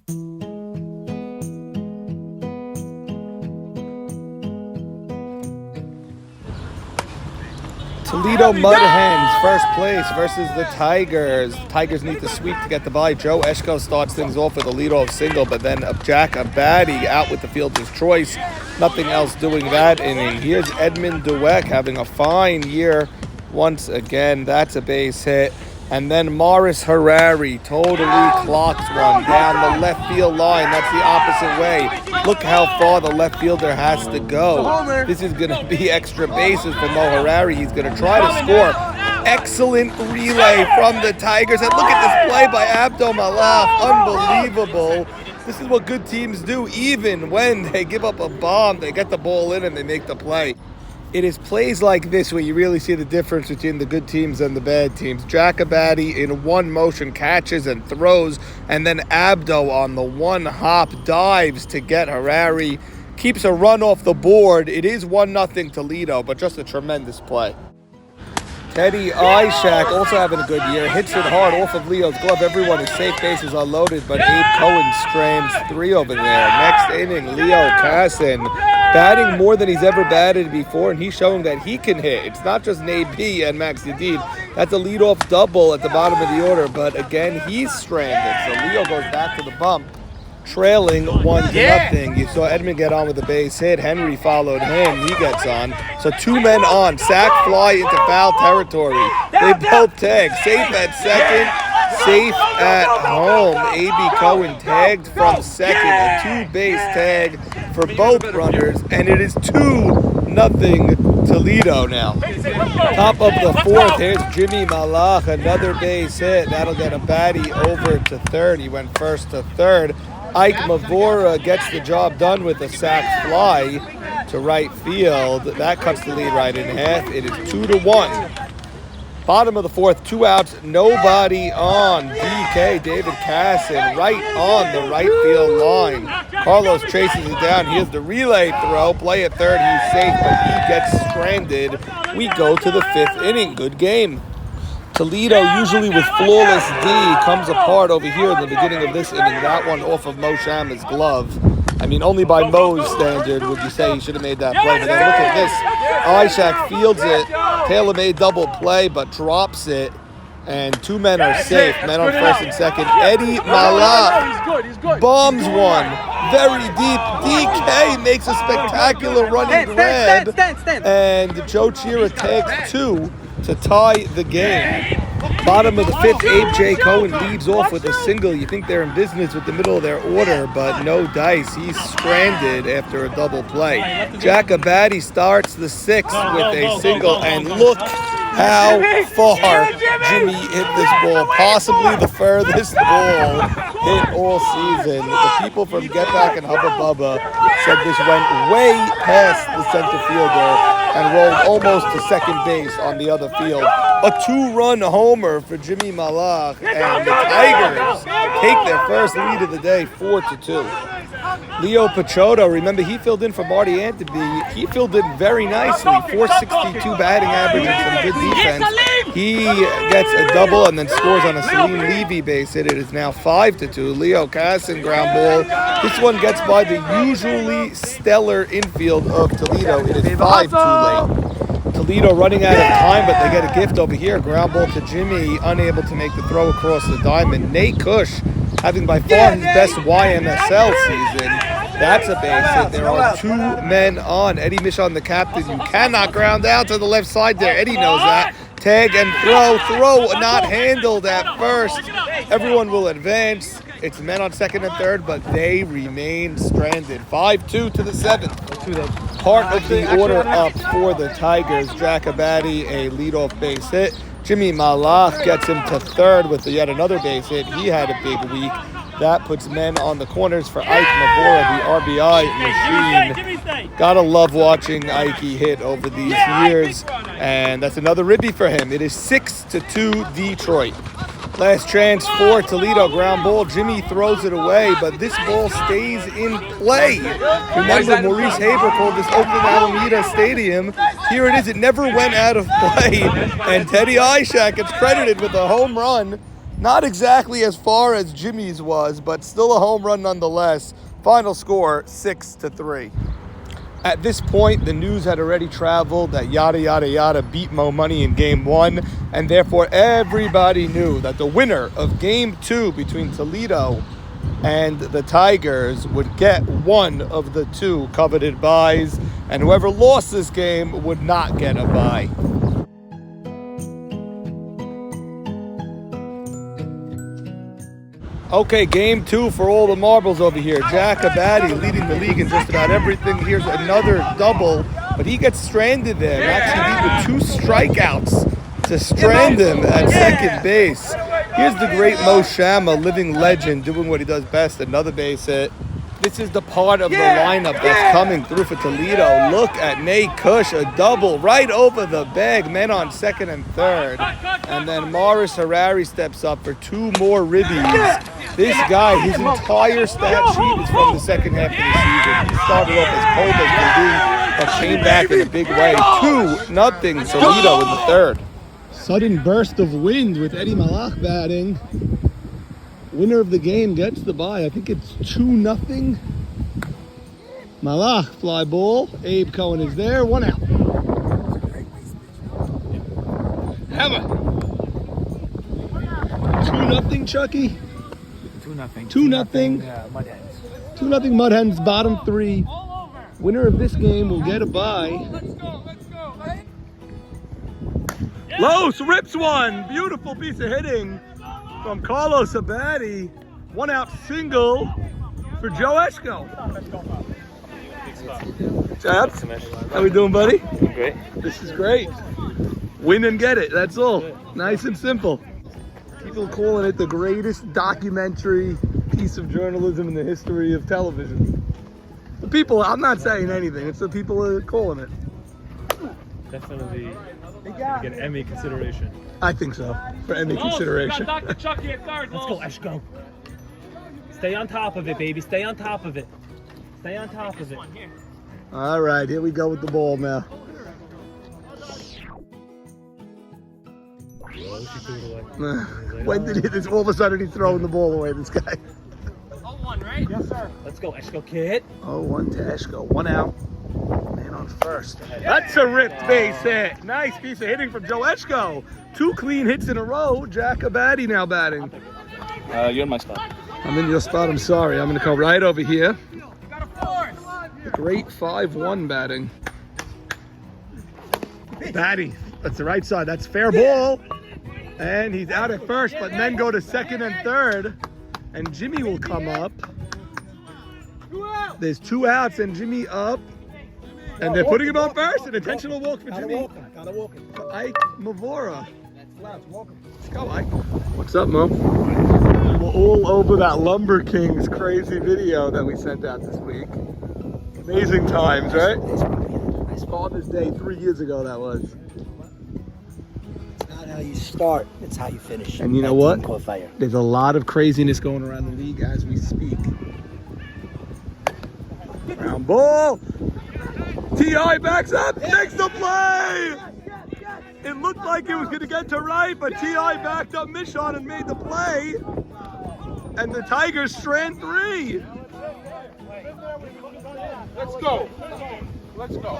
Toledo Mud Hens, first place versus the Tigers. The Tigers need to sweep to get the bye. Joe Eshko starts things off with a leadoff single, but then Jack Abadi out with the fielder's choice. Nothing else doing that inning. Here's Edmund Dweck having a fine year once again. That's a base hit. And then Morris Harari totally clocks one down the left field line. That's the opposite way. Look how far the left fielder has to go. This is going to be extra bases for Mo Harari. He's going to try to score. Excellent relay from the Tigers. And look at this play by Abdo Malaf. Unbelievable. This is what good teams do. Even when they give up a bomb, they get the ball in and they make the play. It is plays like this where you really see the difference between the good teams and the bad teams. Jack Abadi in one motion catches and throws, and then Abdo on the one hop dives to get Harari. Keeps a run off the board. It is 1-0 Toledo, but just a tremendous play. Teddy Ishak also having a good year. Hits it hard off of Leo's glove. Everyone is safe, bases are loaded, but Abe Cohen strands 3 over there. Next inning, Leo Casson batting more than he's ever batted before, and he's showing that he can hit. It's not just Nate B and Max Yadid. That's a leadoff double at the bottom of the order, but again, he's stranded. So Leo goes back to the bump, trailing 1-0. You saw Edmund get on with a base hit. Henry followed him. He gets on. So 2 men on. Sack fly into foul territory. They both tag. Safe at second. Safe at home. A.B. Cohen tagged from second. A 2-base tag for both runners. And it is 2-0 Toledo now. Top of the 4th. Here's Jimmy Malach. Another base hit. That'll get a baddie over to third. He went first to third. Ike Mavora gets the job done with a sac fly to right field. That cuts the lead right in half. It is 2-1. Bottom of the 4th, 2 outs, nobody on. DK, David Casson, right on the right field line. Carlos chases it down. Here's the relay throw. Play at third. He's safe, but he gets stranded. We go to the 5th inning. Good game. Toledo, usually with flawless D, comes apart over here in the beginning of this inning. That one off of Mo Shamma's glove. I mean, only by Mo's standard would you say he should have made that play. But then look at this. Ishak fields it. Tailor-made double play, but drops it. And 2 men are safe. Men on first and second. Eddie Malak bombs one. Very deep. DK makes a spectacular running grab. And Joe Chira takes 2 to tie the game. Bottom of the 5th, Abe J. Cohen leads off with a single. You think they're in business with the middle of their order, but no dice. He's stranded after a double play. Jack Abadi starts the 6th with a single, and look how far Jimmy hit this ball. Possibly the furthest ball hit all season. The people from Get Back and Hubba Bubba said this went way past the center fielder and rolled almost to second base on the other field. A 2-run homer for Jimmy Malach, and the Tigers take their first lead of the day, 4-2. Leo Pachotto, remember he filled in for Marty Anteby. He filled in very nicely, 462 batting average and some good defense. He gets a double and then scores on a Salim Levy base hit. It is now 5-2. Leo Casson ground ball. This one gets by the usually stellar infield of Toledo. It is 5 too late. Toledo running out of time, but they get a gift over here. Ground ball to Jimmy, unable to make the throw across the diamond. Nate Cush having by far his best YMSL season. That's a base hit. There are 2 men on. Eddie Michon, the captain. You cannot ground out to the left side there. Eddie knows that. Tag and throw. Throw not handled at first. Everyone will advance. It's men on second and third, but they remain stranded. 5-2 to the 7th. Part of the order up for the Tigers. Jack Abadi, a leadoff base hit. Jimmy Malach gets him to third with yet another base hit. He had a big week. That puts men on the corners for Ike Mavora, the RBI machine. Gotta love watching Ike hit over these years. And that's another ribby for him. It is 6-2 Detroit. Last chance for Toledo, ground ball. Jimmy throws it away, but this ball stays in play. Remember, Maurice Haber called this Oakland Alameda Stadium. Here it is. It never went out of play. And Teddy Ishak gets credited with a home run. Not exactly as far as Jimmy's was, but still a home run nonetheless. Final score 6-3. At this point, the news had already traveled that Yada Yada Yada beat Mo Money in Game 1, and therefore everybody knew that the winner of Game 2 between Toledo and the Tigers would get one of the two coveted byes, and whoever lost this game would not get a bye. Okay, Game 2 for all the marbles over here. Jack Abadi leading the league in just about everything. Here's another double, but he gets stranded there. Actually needed 2 strikeouts to strand him at second base. Here's the great Mo Shama, living legend, doing what he does best, another base hit. This is the part of the lineup that's coming through for Toledo. Look at Nate Kush, a double right over the bag, men on second and third. And then Morris Harari steps up for 2 more ribbies. This guy, his entire stat sheet is from the second half of the season. He started off as cold as can be, but came back in a big way. 2-0 Toledo in the third. Sudden burst of wind with Eddie Malach batting. Winner of the game gets the bye. I think it's 2-0. Malach, fly ball. Abe Cohen is there. 1 out. Hammer. 2-0, Chucky. 2-0. 2-0. Mud Hens. 2-0 Mud Hens, bottom 3. Winner of this game will get a bye. Los rips one. Beautiful piece of hitting from Carlos Abadi. 1 out single for Joe Eshko. Chaps, how we doing, buddy? Great. This is great. Win and get it, that's all. Nice and simple. People calling it the greatest documentary piece of journalism in the history of television. The people, I'm not saying anything, it's the people who are calling it. Definitely get an Emmy consideration. I think so, for Emmy consideration. Dr. Chucky at third. Let's go, Eshko. Stay on top of it, baby. Stay on top of it. Stay on top of it. All right, here we go with the ball now. When did he, all of a sudden he's throwing the ball away, this guy. 0-1, right? Yes, sir. Let's go, Eshko kid. 0-1 to Eshko, 1 out. Man on first. That's a ripped base hit. Nice piece of hitting from Joe Eshko. 2 clean hits in a row. Jack Abadi now batting. You're in my spot. I'm in your spot, I'm sorry. I'm going to come right over here. The great 5-1 batting. Batty, that's the right side. That's fair ball. And he's out at first, but men go to second and third. And Jimmy will come up. There's 2 outs and Jimmy up. And they're putting him on first. An intentional walk for Jimmy. For Ike Mavora. Let's go, Ike. What's up, Mo? We're all over that Lumber Kings crazy video that we sent out this week. Amazing times, right? It's Father's Day 3 years ago, that was. It's not how you start, it's how you finish. And you know what? There's a lot of craziness going around the league as we speak. Ground ball. T.I. backs up, takes the play. It looked like it was going to get to right, but T.I. backed up Mishon and made the play. And the Tigers strand 3. Let's go. Let's go.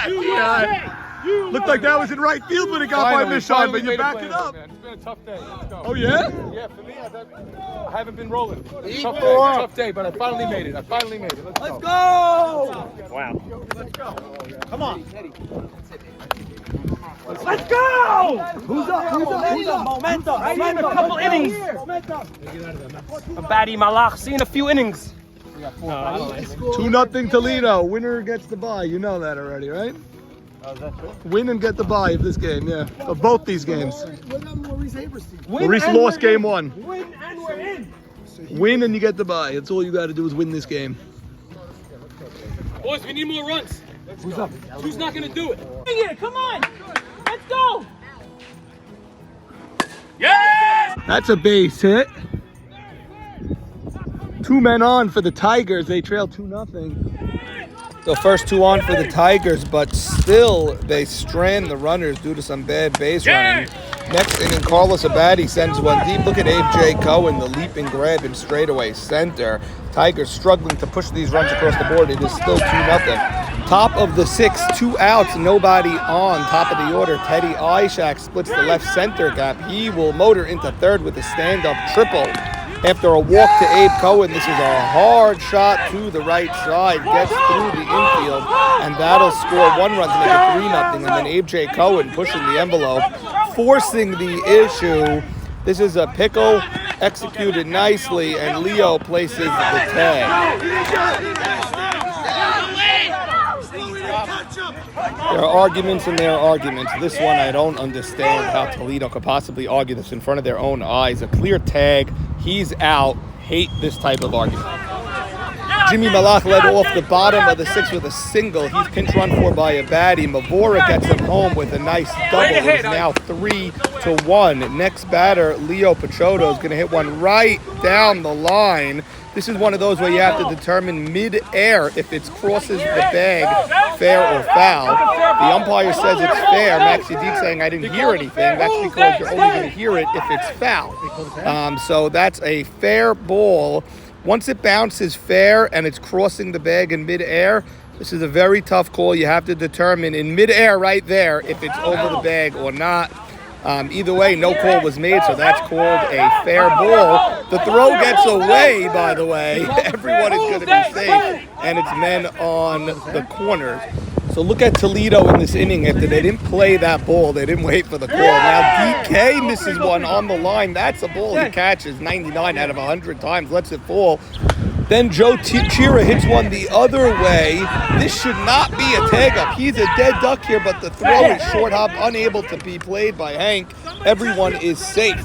Yeah. Looked like that was in right field when it got by Mishon, but you backed it up. Man. It's been a tough day. Let's go. Oh, yeah? Yeah, for me, I haven't been rolling. Tough day, but I finally made it. Let's go. Wow. Come on. Let's go! Who's up? Momentum. Seen a couple innings. Abadi Malach, seen a few innings. 2-0 Toledo. Winner gets the bye. You know that already, right? Win and get the bye of this game, yeah. Of both these games. Maurice lost game 1. Win and we're in. Win and you get the bye. That's all you got to do is win this game. Boys, we need more runs. Who's up? Who's not going to do it? Bring it, come on. Let's go. Yes! That's a base hit. 2 men on for the Tigers. They trail 2-0. So first 2 on for the Tigers, but still they strand the runners due to some bad base running. Next inning, Carlos Abadi sends one deep. Look at Abe J. Cohen, the leaping grab in straightaway center. Tigers struggling to push these runs across the board. It is still 2-0. Top of the 6th, 2 outs, nobody on. Top of the order, Teddy Ishak splits the left center gap. He will motor into third with a stand-up triple. After a walk to Abe Cohen, this is a hard shot to the right side, gets through the infield, and that'll score 1 run to make it 3-0. And then Abe J. Cohen pushing the envelope, forcing the issue. This is a pickle executed nicely, and Leo places the tag. There are arguments and there are arguments. This one I don't understand how Toledo could possibly argue this in front of their own eyes. A clear tag, he's out. Hate this type of argument. Jimmy Malach led off the bottom of the 6th with a single. He's pinch run for by a baddie. Mavora gets him home with a nice double. It's now 3-1. Next batter, Leo Pachoto, is going to hit one right down the line. This is one of those where you have to determine mid-air if it crosses the bag, fair or foul. The umpire says it's fair. Maxie Deek saying, I didn't hear anything. That's because you're only going to hear it if it's foul. So that's a fair ball. Once it bounces fair and it's crossing the bag in mid-air, this is a very tough call. You have to determine in mid-air right there if it's over the bag or not. Either way, no call was made, so that's called a fair ball. The throw gets away, by the way. Everyone is going to be safe, and it's men on the corners. So look at Toledo in this inning after they didn't play that ball. They didn't wait for the call. Now DK misses one on the line. That's a ball he catches 99 out of 100 times, lets it fall. Then Joe Chira hits one the other way. This should not be a tag-up. He's a dead duck here, but the throw is short hop, unable to be played by Hank. Everyone is safe.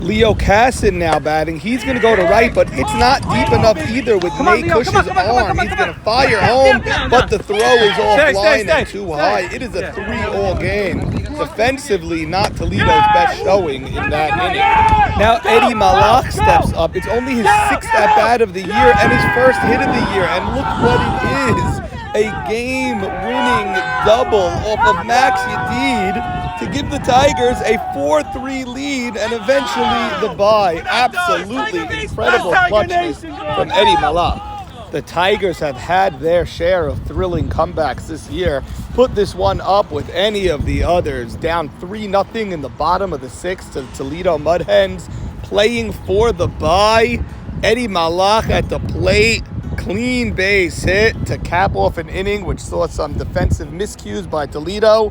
Leo Casson now batting. He's going to go to right, but it's not deep enough either with Nate Cush's arm. He's going to fire home, but the throw is offline and too high. It is a 3-all game. Defensively, not Toledo's best showing in that inning. Now Eddie Malach steps up. It's only his 6th at-bat of the year and his first hit of the year. And look what it is. A game-winning double off of Max Yedid to give the Tigers a 4-3 lead and eventually the bye. Absolutely incredible clutchness from Eddie Malach. The Tigers have had their share of thrilling comebacks this year. Put this one up with any of the others. Down 3-0 in the bottom of the 6th to Toledo Mud Hens. Playing for the bye. Eddie Malach at the plate. Clean base hit to cap off an inning which saw some defensive miscues by Toledo.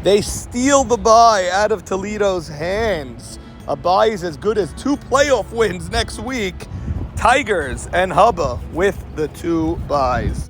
They steal the bye out of Toledo's hands. A bye is as good as 2 playoff wins next week. Tigers and Hubba with the 2 byes.